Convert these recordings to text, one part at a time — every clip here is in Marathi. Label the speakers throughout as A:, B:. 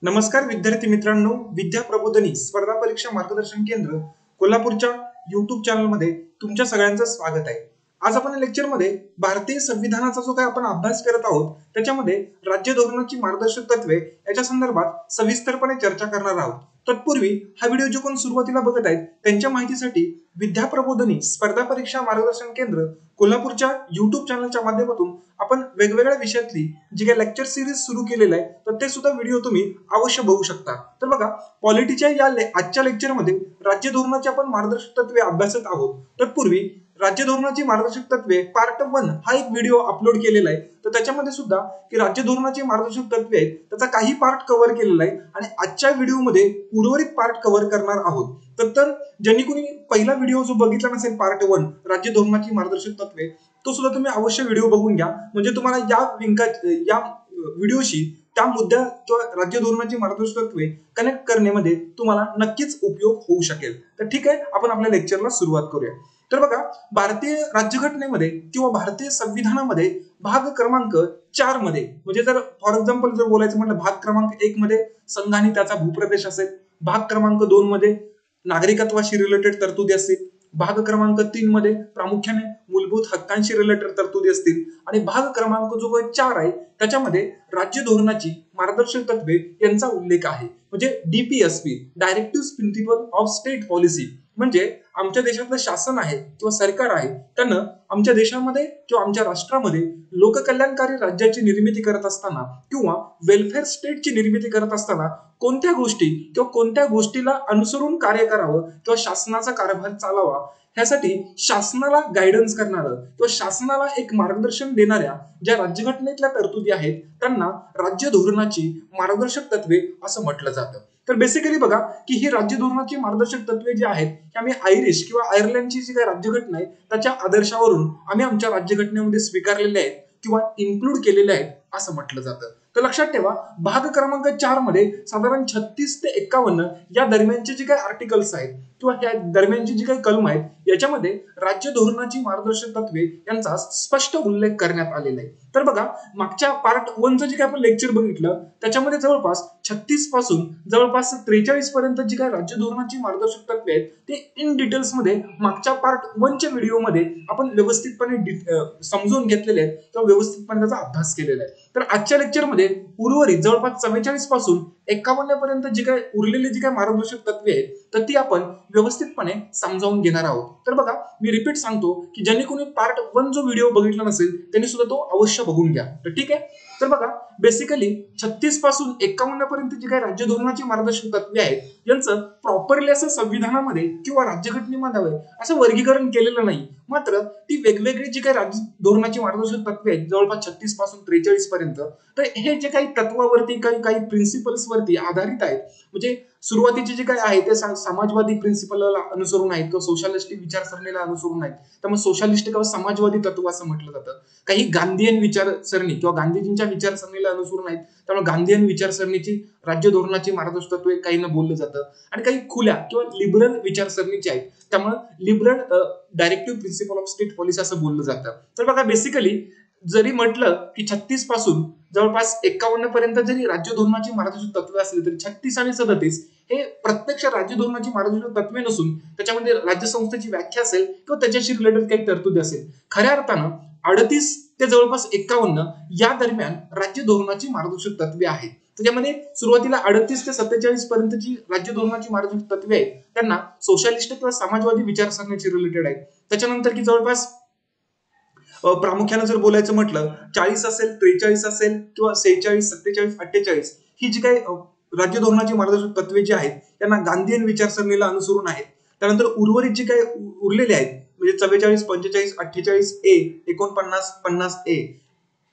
A: नमस्कार विद्यार्थी मित्रांनो, विद्या प्रबोधिनी स्पर्धा परीक्षा मार्गदर्शन केंद्र कोल्हापूरच्या युट्यूब चॅनल मध्ये तुमच्या सगळ्यांचं स्वागत आहे। आज आपण लेक्चर मध्ये भारतीय संविधानाचा जो काही आपण अभ्यास करत आहोत त्याच्यामध्ये राज्य धोरणाची मार्गदर्शक तत्वे याच्या संदर्भात सविस्तरपणे चर्चा करणार आहोत। तत्पूर्वी हा व्हिडिओ जो कोण सुरुवातीला बघत आहेत त्यांच्या माहितीसाठी विद्या प्रबोधिनी स्पर्धा परीक्षा मार्गदर्शन केंद्र कोल्हापूरच्या युट्यूब चॅनलच्या माध्यमातून आपण वेगवेगळ्या विषयातली जी काही लेक्चर सिरीज सुरू केलेलं आहे तर ते सुद्धा व्हिडिओ तुम्ही अवश्य बघू शकता। तर बघा, पॉलिटीच्या या आजच्या लेक्चर मध्ये राज्य धोरणाची आपण मार्गदर्शक तत्वे अभ्यासत आहोत। तत्पूर्वी राज्य धोरणाची मार्गदर्शक तत्वे पार्ट 1 हा एक व्हिडिओ अपलोड केलेला आहे, तर त्याच्यामध्ये सुद्धा की राज्य धोरणाची मार्गदर्शक तत्वे आहेत त्याचा काही पार्ट कव्हर केलेला आहे आणि आजच्या व्हिडिओ मध्ये उर्वरित पार्ट कव्हर करणार आहोत। तर ज्यांनी कोणी पहिला व्हिडिओ जो बघितला नसेल पार्ट 1 राज्य धोरणाची मार्गदर्शक तत्वे तो सुद्धा तुम्ही अवश्य व्हिडिओ बघून घ्या, म्हणजे तुम्हाला या व्हिडिओशी त्या मुद्द्या किंवा राज्य धोरणाची मार्गदर्शक तत्वे कनेक्ट करण्यामध्ये तुम्हाला नक्कीच उपयोग होऊ शकेल। तर ठीक आहे, आपण आपल्या लेक्चरला सुरुवात करूया। तर बघा, भारतीय राज्यघटनेमध्ये किंवा भारतीय संविधानामध्ये भाग क्रमांक 4 मध्ये, म्हणजे जर फॉर एक्झाम्पल जर बोलायचं म्हटलं भाग क्रमांक 1 मध्ये संघ आणि त्याचा भूप्रदेश असेल, भाग क्रमांक 2 मध्ये नागरिकत्वाशी रिलेटेड तरतुदी असतील, भाग क्रमांक 3 मध्ये प्रामुख्याने मूलभूत हक्कांशी रिलेटेड तरतुदी असतील आणि भाग क्रमांक जो 4 आहे त्याच्यामध्ये राज्य धोरणाची मार्गदर्शक तत्वे यांचा उल्लेख आहे। म्हणजे DPSP directive principle of state policy, म्हणजे आमच्या देशातलं शासन आहे किंवा सरकार आहे त्यानं आमच्या देशामध्ये किंवा आमच्या राष्ट्रामध्ये लोककल्याणकारी राज्याची निर्मिती करत असताना किंवा वेलफेअर स्टेटची निर्मिती करत असताना कोणत्या गोष्टी किंवा कोणत्या गोष्टीला अनुसरून कार्य करावं किंवा शासनाचा कारभार चालावा ह्यासाठी शासनाला गायडन्स करणारं किंवा शासनाला एक मार्गदर्शन देणाऱ्या ज्या राज्यघटनेतल्या तरतुदी आहेत त्यांना राज्य धोरणाची मार्गदर्शक तत्वे असं म्हटलं जातं। तर बेसिकली बघा की ही राज्य धोरणाची मार्गदर्शक तत्वे जी आहेत की आम्ही आयरिश किंवा आयर्लंडची जी काही राज्यघटना आहे त्याच्या आदर्शावरून आम्ही आमच्या राज्यघटनेमध्ये स्वीकारलेले आहेत किंवा इन्क्लूड केलेले आहेत असं म्हटलं जातं। तर लक्षात ठेवा, भाग क्रमांक 4 मध्ये साधारण 36 ते 51 या दरम्यानचे जे काही आर्टिकल्स आहेत किंवा या दरम्यानची जी काही कलम आहेत याच्यामध्ये राज्य धोरणाची मार्गदर्शक तत्वे यांचा स्पष्ट उल्लेख करण्यात आलेला आहे। तर बघा, मागच्या पार्ट 1 चं जे काही आपण लेक्चर बघितलं त्याच्यामध्ये जवळपास 36 पासून जवळपास 43 पर्यंत जी काही राज्य धोरणाची मार्गदर्शक तत्वे आहेत ते इन डिटेल्स मध्ये मागच्या पार्ट 1 च्या व्हिडिओ मध्ये आपण व्यवस्थितपणे समजून घेतलेले आहेत किंवा व्यवस्थितपणे त्याचा अभ्यास केलेला आहे। तर आजच्या लेक्चर मध्ये उर्वरित जवळपास 44 पासून 51 पर्यंत जी काही उरलेली जी काही मार्गदर्शक तत्वे आहेत तर ती आपण व्यवस्थितपणे समजावून घेणार आहोत। तर बघा, मी रिपीट सांगतो की ज्यांनी कोणी पार्ट 1 जो व्हिडिओ बघितला नसेल त्यांनी सुद्धा तो अवश्य बघून घ्या। तर ठीक आहे, तर बघा बेसिकली 36 पासून 51 पर्यंत जी काही राज्य धोरणाची मार्गदर्शक तत्वे आहेत यांचं प्रॉपरली असं संविधानामध्ये किंवा राज्यघटनेमध्ये असं वर्गीकरण केलेलं नाही, मात्र ती वेगवेगळी जी काही राज्य धोरणाची मार्गदर्शक तत्वे आहेत जवळपास 36 पासून 43 पर्यंत, तर हे जे काही तत्वावरती काही प्रिन्सिपल्स वरती आधारित आहेत, म्हणजे सुरुवातीचे जे काही आहे ते समाजवादी प्रिन्सिपलला अनुसरून आहेत किंवा सोशलिस्टिक विचारसरणीला अनुसरून आहेत, त्यामुळे सोशलिस्ट किंवा समाजवादी तत्व असं म्हटलं जातं। काही गांधीयन विचारसरणी किंवा गांधीजींच्या विचारसरणीला अनुसरून आहेत त्यामुळे गांधीयन विचारसरणीची राज्य धोरणाची मार्गदर्शक तत्वे काहींना बोललं जातं, आणि काही खुल्या किंवा लिबरल विचारसरणीची आहेत त्यामुळे liberal directive principle of state policy असं बोललं जातं। तर बघा, बेसिकली जरी म्हटलं की 36 पासून जवळपास 51 पर्यंत जरी राज्य धोरणाची मार्गदर्शक तत्वे असली तरी 36 आणि 37 हे प्रत्यक्ष राज्य धोरणाची मार्गदर्शक तत्वे नसून त्याच्यामध्ये राज्यसंस्थेची व्याख्या असेल किंवा त्याच्याशी रिलेटेड काही तरतुदी असेल। खऱ्या अर्थानं 38 ते जवळपास 51 या दरम्यान राज्य धोरणाची मार्गदर्शक तत्वे आहेत। त्याच्यामध्ये सुरुवातीला 38 ते 47 पर्यंतची राज्य धोरणाची मार्गदर्शक तत्वे आहेत त्यांना सोशलिस्ट किंवा समाजवादी विचारसरणीशी रिलेटेड आहेत। त्याच्यानंतर की जवळपास प्रामुख्याने जर बोलायचं म्हटलं 40 असेल, 43 असेल किंवा 46, 47, 48 ही जी काही राज्य धोरणाची मार्गदर्शक तत्वे जी आहेत त्यांना गांधीयन विचारसरणीला अनुसरून आहेत। त्यानंतर उर्वरित जी काही उरलेले आहेत म्हणजे 44, 45, 48 ए, 49, 50 ए,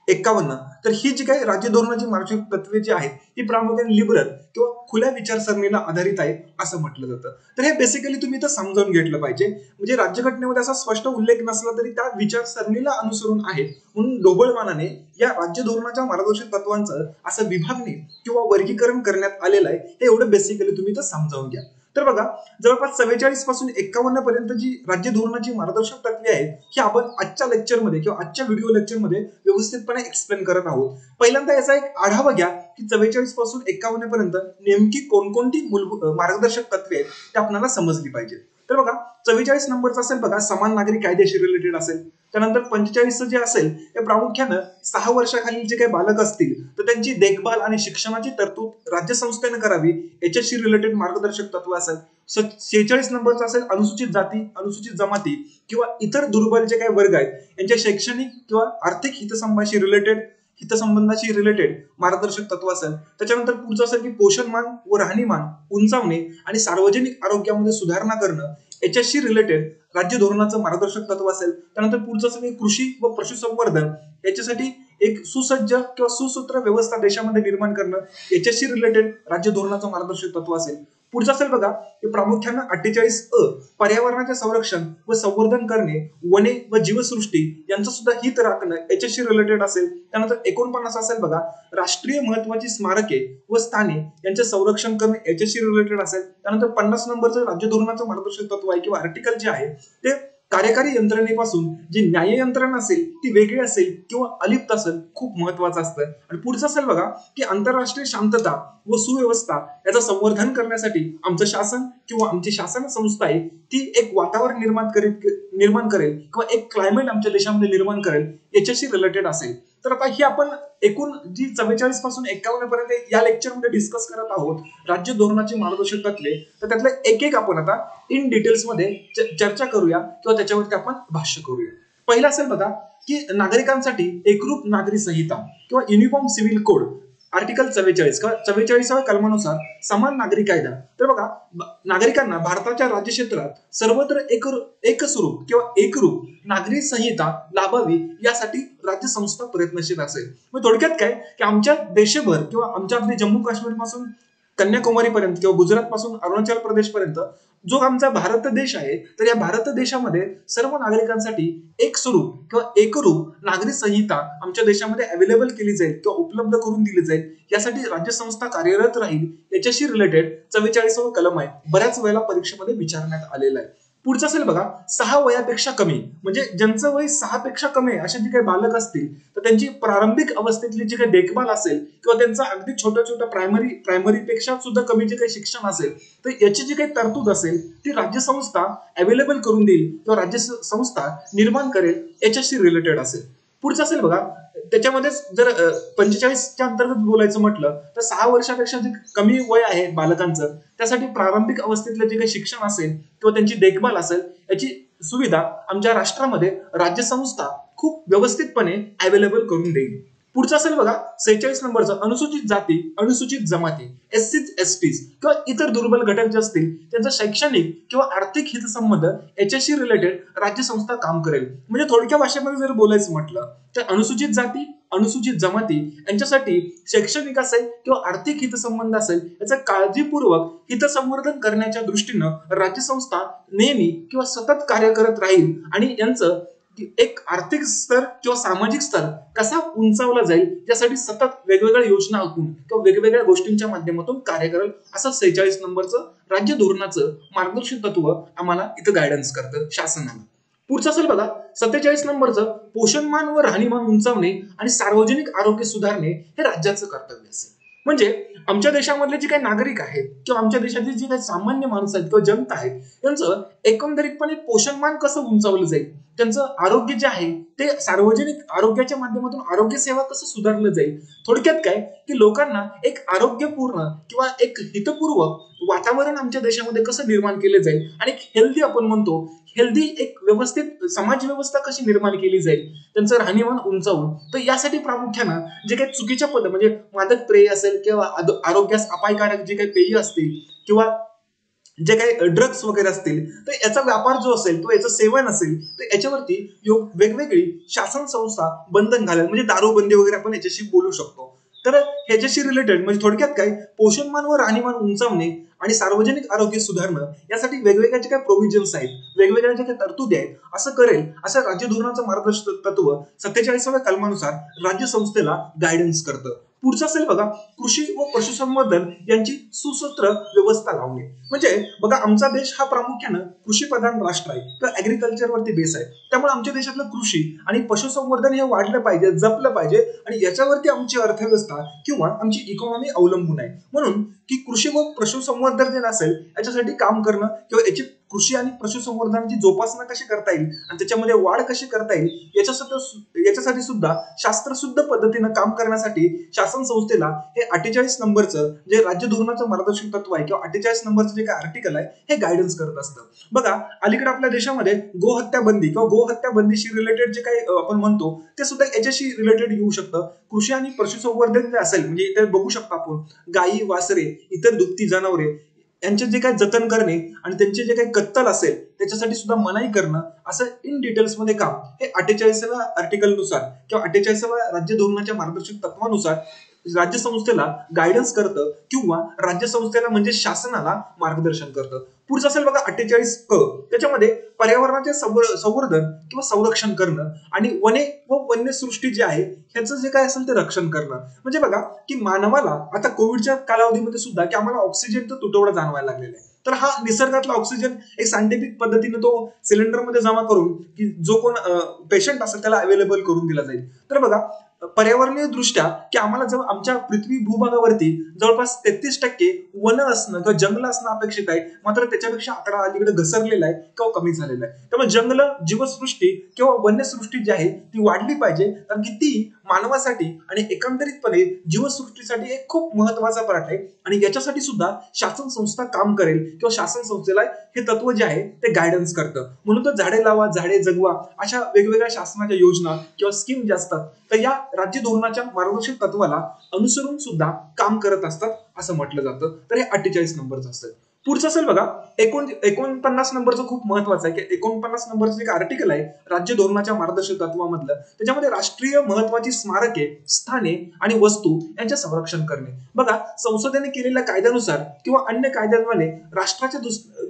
A: 51, तर ही जी काही राज्य धोरणाची मार्गदर्शक तत्वे जी आहेत ती प्रामुख्याने लिबरल किंवा खुल्या विचारसरणीला आधारित आहे असं म्हटलं जातं। तर हे बेसिकली तुम्ही इथं समजावून घेतलं पाहिजे, म्हणजे राज्यघटनेमध्ये असा स्पष्ट उल्लेख नसला तरी त्या विचारसरणीला अनुसरून आहेत म्हणून ढोबळमानाने या राज्य धोरणाच्या मार्गदर्शक तत्वांचं असं विभागणी किंवा वर्गीकरण करण्यात आलेलं आहे। हे एवढं बेसिकली तुम्ही इथं समजावून घ्या। तर बघा, जवळपास 44 पासून 51 पर्यंत जी राज्य धोरणाची मार्गदर्शक तत्वे आहेत ही आपण आजच्या लेक्चरमध्ये किंवा आजच्या व्हिडिओ लेक्चरमध्ये व्यवस्थितपणे एक्सप्लेन करत आहोत. पहिल्यांदा याचा एक आढावा घ्या की 44 पासून 51 पर्यंत नेमकी कोणकोणती मूलभूत मार्गदर्शक तत्वे आहेत ते आपल्याला समजली पाहिजे. तर बघा, 44 नंबरचा असेल बघा समान नागरी कायद्याशी रिलेटेड असेल. त्यानंतर 45 जे असेल हे प्रामुख्यानं 6 वर्षाखालील जे काही बालक असतील तर त्यांची देखभाल आणि शिक्षणाची तरतूद राज्य संस्थेने करावी याच्याशी रिलेटेड मार्गदर्शक तत्व असेल. 46 नंबरचा असेल अनुसूचित जाती, अनुसूचित जमाती किंवा इतर दुर्बल जे काही वर्ग आहेत यांच्या शैक्षणिक किंवा आर्थिक हितसंबंधाशी रिलेटेड मार्गदर्शक तत्व असेल. त्याच्यानंतर पुढचं असेल की पोषणमान व राहणीमान उंचावणे आणि सार्वजनिक आरोग्यामध्ये सुधारणा करणं याच्याशी रिलेटेड राज्य धोरणाचं मार्गदर्शक तत्व असेल. त्यानंतर पुढचं असेल की कृषी व पशुसंवर्धन याच्यासाठी एक सुसज्ज किंवा सुसूत्र व्यवस्था देशामध्ये निर्माण करणं याच्याशी रिलेटेड राज्य धोरणाचं मार्गदर्शक तत्व असेल. पुढचं असेल बघा की प्रामुख्यानं 48 पर्यावरणाचे संरक्षण व संवर्धन करणे, वने व जीवसृष्टी यांचं सुद्धा हित राखणं याच्याशी रिलेटेड असेल. त्यानंतर 49 असेल बघा राष्ट्रीय महत्वाची स्मारके व स्थाने यांचे संरक्षण करणे याच्याशी रिलेटेड असेल. त्यानंतर 50 नंबरचं राज्य धोरणाचं मार्गदर्शक तत्व आहे किंवा आर्टिकल जे आहे ते कार्यकारी यंत्रणेपासून जी न्याय यंत्रणा असेल ती वेगळी असेल किंवा अलिप्त असेल खूप महत्वाचं असतं. आणि पुढचं असेल बघा की आंतरराष्ट्रीय शांतता व सुव्यवस्था याचं संवर्धन करण्यासाठी आमचं शासन किंवा आमची शासन संस्था आहे ती एक वातावरण निर्माण करेल किंवा एक क्लायमेट आमच्या देशामध्ये निर्माण करेल याच्याशी रिलेटेड असेल. तर आता ही आपण एकूण जी 44 पासून 51 पर्यंत या लेक्चरमध्ये डिस्कस करत आहोत राज्य धोरणाची मार्गदर्शक तत्वे, तर त्यातलं एक एक आपण आता इन डिटेल्स मध्ये चर्चा करूया किंवा त्याच्यावरती आपण भाष्य करूया. पहिला असेल बघा की नागरिकांसाठी एकरूप नागरी संहिता किंवा युनिफॉर्म सिव्हिल कोड आर्टिकल 44 किंवा 44व्या कलमानुसार समान नागरी कायदा. तर बघा, नागरिकांना भारताच्या राज्यक्षेत्रात सर्वत्र एकस्वरूप किंवा एकरूप नागरी संहिता लाभावी यासाठी राज्य संस्था प्रयत्नशील असेल. मग थोडक्यात काय की आमच्या देशभर किंवा आमच्या अगदी जम्मू काश्मीर पासून कन्याकुमारी पर्यंत किंवा गुजरात पासून अरुणाचल प्रदेश पर्यंत जो आमचा भारत देश आहे तर या भारत देशामध्ये सर्व नागरिकांसाठी एक स्वरूप किंवा एकरूप नागरी संहिता आमच्या देशामध्ये अवेलेबल केली जाईल किंवा उपलब्ध करून दिली जाईल यासाठी राज्य संस्था कार्यरत राहील याच्याशी रिलेटेड 44वां कलम आहे. बऱ्याच वेळेला परीक्षेमध्ये विचारण्यात आलेला आहे. पुढचं असेल बघा 6 वयापेक्षा कमी म्हणजे ज्यांचं वय 6 पेक्षा कमी असे जे काही बालक असतील तर त्यांची प्रारंभिक अवस्थेतली जी काही देखभाल असेल किंवा त्यांचा अगदी छोट्या छोट्या प्रायमरी पेक्षा सुद्धा कमी जे काही शिक्षण असेल तर याची जी काही तरतूद असेल ती राज्य संस्था अवेलेबल करून देईल किंवा राज्य संस्था निर्माण करेल याच्याशी रिलेटेड असेल. पुढचं असेल बघा त्याच्यामध्ये जर 45च्या अंतर्गत बोलायचं म्हटलं तर 6 वर्षापेक्षा जे कमी वय आहे बालकांचं त्यासाठी प्रारंभिक अवस्थेतलं जे काही शिक्षण असेल किंवा त्यांची देखभाल असेल याची सुविधा आमच्या राष्ट्रामध्ये राज्य संस्था खूप व्यवस्थितपणे अवेलेबल करून देईल. पुढचं असेल बघा 46 नंबरचं अनुसूचित जाती, अनुसूचित जमाती, एसटीज किंवा इतर दुर्बल घटक जे असतील त्यांचा शैक्षणिक किंवा आर्थिक हितसंबंध याच्याशी रिलेटेड राज्य संस्था काम करेल. म्हणजे थोडक्या भाषेमध्ये जर बोलायचं म्हटलं तर अनुसूचित जाती, अनुसूचित जमाती यांच्यासाठी शैक्षणिक असेल किंवा आर्थिक हितसंबंध असेल याचं काळजीपूर्वक हितसंवर्धन करण्याच्या दृष्टीनं राज्य संस्था नेहमी किंवा सतत कार्य करत राहील आणि यांचं एक आर्थिक स्तर किंवा सामाजिक स्तर कसा उंचावला जाईल यासाठी सतत वेगवेगळ्या योजना आखून किंवा वेगवेगळ्या गोष्टींच्या माध्यमातून कार्य करेल असं 46 नंबरचं राज्य धोरणाचं मार्गदर्शक तत्व आम्हाला इथं गायडन्स करतं शासनाला. पुढचं असेल बघा 47 नंबरचं पोषणमान व राहणीमान उंचावणे आणि सार्वजनिक आरोग्य सुधारणे हे राज्याचं कर्तव्य असेल. म्हणजे आमच्या देशामधले जे काही नागरिक आहेत किंवा आमच्या देशातील जे काही सामान्य माणसं आहेत किंवा जनता आहेत त्यांचं एकंदरीतपणे पोषणमान कसं उंचावलं जाईल, त्यांचं आरोग्य जे आहे ते सार्वजनिक आरोग्याच्या माध्यमातून आरोग्य सेवा कसं सुधारलं जाईल. थोडक्यात काय की लोकांना एक आरोग्यपूर्ण किंवा एक हितपूर्वक वातावरण आमच्या देशामध्ये कसं निर्माण केलं जाईल आणि हेल्दी आपण म्हणतो हेल्दी एक व्यवस्थित समाज व्यवस्था कशी निर्माण केली जाईल त्यांचं राहणीमान उंचावून. तर यासाठी प्रामुख्यानं जे काही चुकीच्या पद्धत म्हणजे मादक पेय असेल किंवा आरोग्यास अपायकारक जे काही पेय असतील किंवा जे काही ड्रग्स वगैरे असतील तर याचा व्यापार जो असेल तो याचं सेवन असेल तर याच्यावरती वेगवेगळी शासन संस्था बंधन घालेल. म्हणजे दारूबंदी वगैरे आपण याच्याशी बोलू शकतो. तर ह्याच्याशी रिलेटेड म्हणजे थोडक्यात काय पोषणमान व राहणीमान उंचावणे आणि सार्वजनिक आरोग्य सुधारणं यासाठी वेगवेगळ्या जे काही प्रोव्हिजन्स आहेत वेगवेगळ्या जे काही तरतुदी आहेत असं करेल असं राज्य धोरणाचं मार्गदर्शक तत्व 47व्या कलमानुसार राज्य संस्थेला गायडन्स करतं. पुढचं असेल बघा कृषी व पशुसंवर्धन यांची सुसूत्र व्यवस्था लावणे. म्हणजे बघा आमचा देश हा प्रामुख्यानं कृषी प्रधान राष्ट्र आहे किंवा ऍग्रिकल्चर वरती बेस आहे. त्यामुळे आमच्या देशातलं कृषी आणि पशुसंवर्धन हे वाढलं पाहिजे, जपलं पाहिजे आणि याच्यावरती आमची अर्थव्यवस्था किंवा आमची इकॉनॉमी अवलंबून आहे. म्हणून की कृषी व पशुसंवर्धन जे असेल याच्यासाठी काम करणं किंवा याची कृषी आणि पशुसंवर्धनाची जोपासना कशी करता येईल आणि त्याच्यामध्ये वाढ कशी करता येईल याच्यासाठी सुद्धा शास्त्रशुद्ध पद्धतीनं काम करण्यासाठी शासन संस्थेला हे 48 नंबरचं जे राज्य धोरणाचं मार्गदर्शक तत्व आहे किंवा 48 नंबरचं जे काय आर्टिकल आहे हे गायडन्स करत असतं. बघा अलीकडे आपल्या देशामध्ये गोहत्या बंदी किंवा गोहत्या बंदीशी रिलेटेड जे काही आपण म्हणतो ते सुद्धा याच्याशी रिलेटेड येऊ शकतं. कृषी आणि पशुसंवर्धन जे असेल म्हणजे इथे बघू शकतो आपण गायी, वासरे, इतर दुभती जनावरे यांचे जे काही जतन करणे आणि त्यांचे जे काही कत्तल असेल त्याच्यासाठी सुद्धा मनाई करणं असं इन डिटेल्स मध्ये काम हे 48व्या आर्टिकल नुसार किंवा 48व्या राज्य धोरणाच्या मार्गदर्शक तत्वानुसार राज्य संस्थेला गायडन्स करतं किंवा राज्य संस्थेला म्हणजे शासनाला मार्गदर्शन करतं. पुढचं असेल बघा 48 क त्याच्यामध्ये पर्यावरणाचे संवर्धन किंवा संरक्षण करणं आणि वने व वन्यसृष्टी जे आहे ह्याचं जे काय असेल ते रक्षण करणं. म्हणजे बघा की मानवाला आता कोविडच्या कालावधीमध्ये सुद्धा की आम्हाला ऑक्सिजनचा तुटवडा जाणवायला लागलेला आहे. तर हा निसर्गातला ऑक्सिजन एक सायंटिफिक पद्धतीने तो सिलेंडरमध्ये जमा करून की जो कोण पेशंट असेल त्याला अवेलेबल करून दिला जाईल. तर बघा पर्यावरणीय दृष्ट्या की आम्हाला जर आमच्या पृथ्वी भूभागावरती जवळपास 33% वन असणं किंवा जंगल असणं अपेक्षित आहे, मात्र त्याच्यापेक्षा आकडा अलीकडे घसरलेला आहे किंवा कमी झालेला आहे. त्यामुळे जंगल, जीवसृष्टी किंवा वन्यसृष्टी जी आहे ती वाढली पाहिजे कारण की ती मानवासाठी आणि एकंदरीतपणे जीवसृष्टीसाठी एक खूप महत्वाचा पार्ट आहे आणि याच्यासाठी सुद्धा शासन संस्था काम करेल किंवा शासन संस्थेला हे तत्व जे आहे ते गायडन्स करतं. म्हणून तर झाडे लावा, झाडे जगवा अशा वेगवेगळ्या शासनाच्या योजना किंवा स्कीम जे असतात तर या राज्य धोरणाच्या मार्गदर्शक तत्वाला अनुसरून सुद्धा काम करत असतात असं म्हटलं जातं. तर हे 48 नंबरचं असतं. पुढचं असेल बघा 49 नंबरचं खूप महत्वाचं आहे की 49 नंबरचं एक आर्टिकल आहे राज्य धोरणाच्या मार्गदर्शक तत्वामधलं. त्याच्यामध्ये राष्ट्रीय महत्वाची स्मारके, स्थाने आणि वस्तू यांचे संरक्षण करणे. बघा संसदेने केलेल्या कायद्यानुसार किंवा अन्य कायद्यांद्वारे राष्ट्राच्या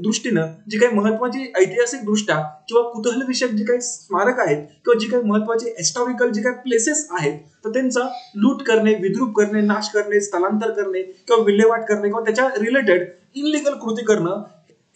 A: दृष्टीनं जी काही महत्वाची ऐतिहासिक दृष्ट्या किंवा कुतूहल विषयक जी काही स्मारक आहेत किंवा जी काही महत्वाची हिस्टॉरिकल जी काही प्लेसेस आहेत तर त्यांचा लूट करणे, विद्रूप करणे, नाश करणे, स्थलांतर करणे किंवा विल्हेवाट करणे किंवा त्याच्या रिलेटेड इनलिगल कृती करणं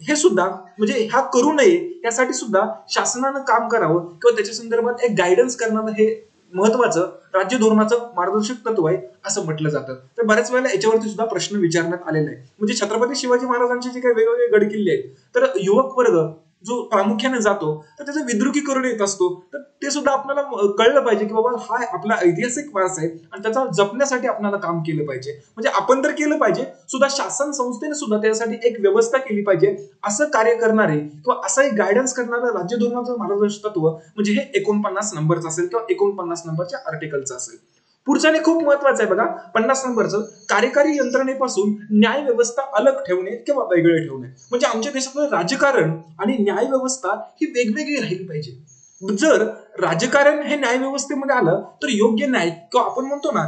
A: हे सुद्धा म्हणजे हा करू नये यासाठी सुद्धा शासनानं काम करावं किंवा त्याच्या संदर्भात एक गायडन्स करणं हे महत्वाचं राज्य धोरणाचं मार्गदर्शक तत्व आहे असं म्हटलं जातं. तर बऱ्याच वेळेला याच्यावरती सुद्धा प्रश्न विचारण्यात आलेला आहे. म्हणजे छत्रपती शिवाजी महाराजांचे जे काही वेगवेगळे गडकिल्ले आहेत तर युवक वर्ग जो प्रामुख्याने जातो तर त्याचं विद्रुकीकरण येत असतो. तर ते सुद्धा आपल्याला कळलं पाहिजे की बाबा हा आपला ऐतिहासिक वारसा आहे आणि त्याचा जपण्यासाठी आपल्याला काम केलं पाहिजे. म्हणजे आपण तर केलं पाहिजे सुद्धा शासन संस्थेने सुद्धा त्यासाठी एक व्यवस्था केली पाहिजे. असं कार्य करणारे किंवा असं एक गायडन्स करणारं राज्य धोरणाचं मार्गदर्शक तत्व म्हणजे हे 49 नंबरचं असेल किंवा 49 नंबरच्या आर्टिकलचं असेल. पुढचं आणि खूप महत्वाचं आहे बघा 50 नंबरचं कार्यकारी यंत्रणेपासून न्याय व्यवस्था अलग ठेवणे किंवा वेगळे ठेवणे. म्हणजे आमच्या देशातलं राजकारण आणि न्याय व्यवस्था ही वेगवेगळी राहिली पाहिजे. जर राजकारण हे न्याय व्यवस्थेमध्ये आलं तर योग्य न्याय किंवा आपण म्हणतो ना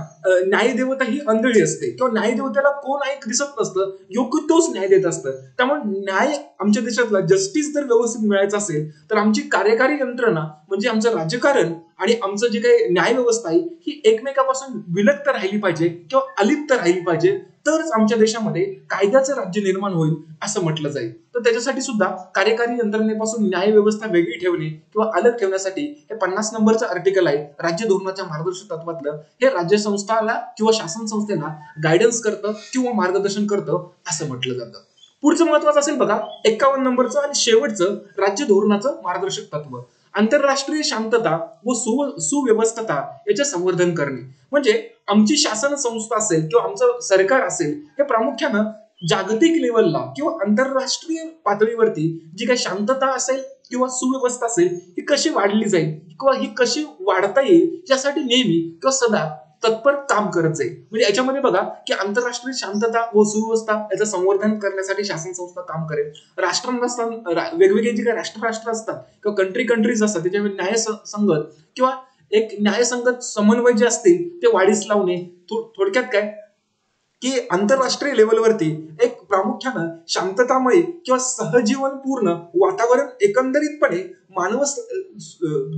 A: न्याय देवता ही आंधळी असते किंवा न्याय देवतेला कोण ऐक दिसत नसतं, योग्य तोच न्याय देत असतं. त्यामुळे न्याय आमच्या देशातला जस्टिस जर व्यवस्थित मिळायचं असेल तर आमची कार्यकारी यंत्रणा म्हणजे आमचं राजकारण आणि आमचं जे काही न्याय व्यवस्था आहे ही एकमेकापासून विलग राहिली पाहिजे किंवा अलिप्त राहिली पाहिजे. तरच आमच्या देशामध्ये कायद्याचं राज्य निर्माण होईल असं म्हटलं जाईल. तर त्याच्यासाठी सुद्धा कार्यकारी यंत्रणेपासून न्याय व्यवस्था वेगळी ठेवणे किंवा अलग ठेवण्यासाठी हे 50 नंबरचं आर्टिकल आहे राज्य धोरणाच्या मार्गदर्शक तत्वातलं. हे राज्य संस्थाला किंवा शासन संस्थेला गायडन्स करतं किंवा मार्गदर्शन करतं असं म्हटलं जातं. पुढचं महत्वाचं असेल बघा 51 नंबरचं आणि शेवटचं राज्य धोरणाचं मार्गदर्शक तत्व आंतरराष्ट्रीय शांतता व सुव्यवस्थता याचे संवर्धन करणे. म्हणजे आमची शासन संस्था असेल किंवा आमचं सरकार असेल हे प्रामुख्यानं जागतिक लेवलला किंवा आंतरराष्ट्रीय पातळीवरती जी काही शांतता असेल किंवा सुव्यवस्था असेल ही कशी वाढली जाईल किंवा ही कशी वाढता येईल यासाठी नेहमी किंवा सदा तत्पर काम करत जाईल. म्हणजे याच्यामध्ये बघा की आंतरराष्ट्रीय शांतता व सुव्यवस्था याचं संवर्धन करण्यासाठी शासन संस्था काम करेल. राष्ट्रांना वेगवेगळे जे काही राष्ट्र असतात किंवा कंट्रीज असतात त्याच्यामध्ये न्यायसंगत किंवा एक न्यायसंगत समन्वय जे असतील ते वाढीस लावणे. थोडक्यात काय की आंतरराष्ट्रीय लेवलवरती एक प्रामुख्यानं शांततामय किंवा सहजीवनपूर्ण वातावरण एकंदरीतपणे मानव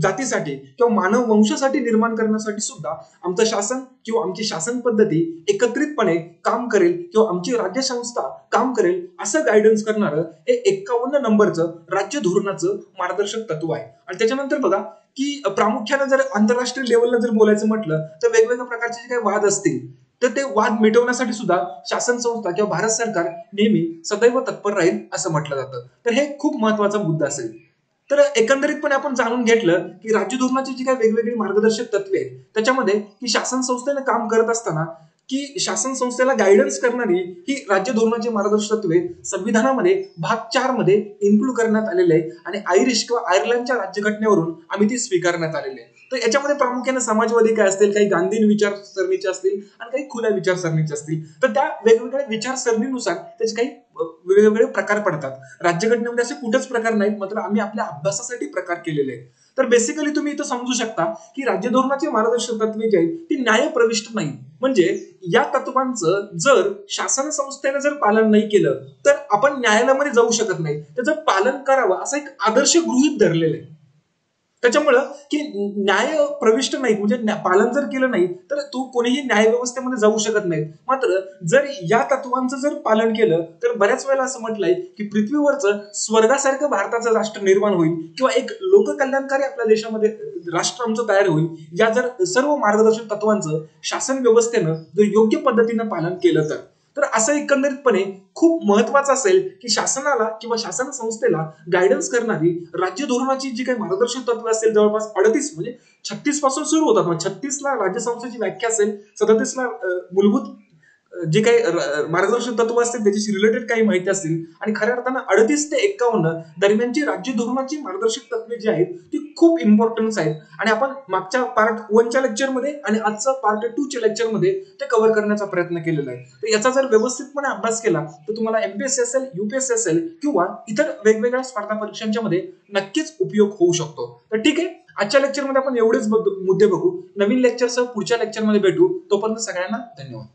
A: जातीसाठी किंवा मानव वंशासाठी निर्माण करण्यासाठी सुद्धा आमचं शासन किंवा आमची शासन पद्धती एकत्रितपणे काम करेल किंवा आमची राज्य संस्था काम करेल असं गायडन्स करणारं हे 51 नंबरचं राज्य धोरणाचं मार्गदर्शक तत्व आहे. आणि त्याच्यानंतर बघा की प्रामुख्यानं जर आंतरराष्ट्रीय लेवलला जर बोलायचं म्हटलं तर वेगवेगळ्या प्रकारचे जे काही वाद असतील तर ते वाद मिटवण्यासाठी सुद्धा शासन संस्था किंवा भारत सरकार नेहमी सदैव तत्पर राहील असं म्हटलं जातं. तर हे खूप महत्वाचा मुद्दा असेल. तर एकंदरीतपणे आपण जाणून घेतलं की राज्य धोरणाची जी काही वेगवेगळी मार्गदर्शक तत्वे आहेत त्याच्यामध्ये की शासन संस्थेने काम करत असताना की शासन संस्थेला गायडन्स करणारी ही राज्य धोरणाची मार्गदर्शक तत्वे संविधानामध्ये भाग 4 मध्ये इन्क्लूड करण्यात आलेले आहे आणि आयरिश किंवा आयर्लंडच्या राज्यघटनेवरून आम्ही ती स्वीकारण्यात आलेली आहे. तर याच्यामध्ये प्रामुख्याने समाजवादी काय असतील, काही गांधी विचारसरणीचे असतील आणि काही खुल्या विचारसरणीचे असतील. तर त्या वेगवेगळ्या विचारसरणीनुसार त्याचे काही वेगवेगळे प्रकार पडतात. राज्यघटनेमध्ये असे कुठेच प्रकार नाहीत, मात्र आम्ही आपल्या अभ्यासासाठी प्रकार केलेले आहेत. तर बेसिकली तुम्ही इथं समजू शकता की राज्य धोरणाची मार्गदर्शक तत्वे जी आहेत ती न्यायप्रविष्ट नाही. म्हणजे या तत्वांचं जर शासन संस्थेने जर पालन नाही केलं तर आपण न्यायालयामध्ये जाऊ शकत नाही. त्याचं पालन करावं असं एक आदर्श गृहीत धरलेलं आहे. त्याच्यामुळं की न्याय प्रविष्ट नाही म्हणजे पालन जर केलं नाही तर तू कोणीही न्याय व्यवस्थेमध्ये जाऊ शकत नाही. मात्र जर या तत्वांचं जर पालन केलं तर बऱ्याच वेळेला असं म्हटलंय की पृथ्वीवरचं स्वर्गासारखं भारताचं राष्ट्र निर्माण होईल किंवा एक लोककल्याणकारी आपल्या देशामध्ये राष्ट्र आमचं तयार होईल. या जर सर्व मार्गदर्शक तत्वांचं शासन व्यवस्थेनं जर योग्य पद्धतीनं पालन केलं तर असं एकंदरीतपणे खूप महत्वाचं असेल की शासनाला किंवा शासन संस्थेला गायडन्स करणारी राज्य धोरणाची जी काही मार्गदर्शक तत्व असेल जवळपास 38 म्हणजे 36 पासून सुरू होतात. 36 ला राज्य संस्थेची व्याख्या असेल, 37 ला मूलभूत जे काही मार्गदर्शक तत्व असतील त्याच्याशी रिलेटेड काही माहिती असतील आणि खऱ्या अर्थानं 38 ते 51 दरम्यानची राज्य धोरणाची मार्गदर्शक तत्वे जी आहेत ती खूप इम्पॉर्टन्स आहेत आणि आपण मागच्या पार्ट 1 च्या लेक्चरमध्ये आणि आजचं पार्ट 2 च्या लेक्चरमध्ये ते कव्हर करण्याचा प्रयत्न केलेला आहे. तर याचा जर व्यवस्थितपणे अभ्यास केला तर तुम्हाला एमपीएससी असेल, यूपीएससी असेल किंवा इतर वेगवेगळ्या स्पर्धा परीक्षांच्या मध्ये नक्कीच उपयोग होऊ शकतो. तर ठीक आहे, आजच्या लेक्चरमध्ये आपण एवढेच मुद्दे बघू. नवीन लेक्चरसह पुढच्या लेक्चरमध्ये भेटू. तोपर्यंत सगळ्यांना धन्यवाद.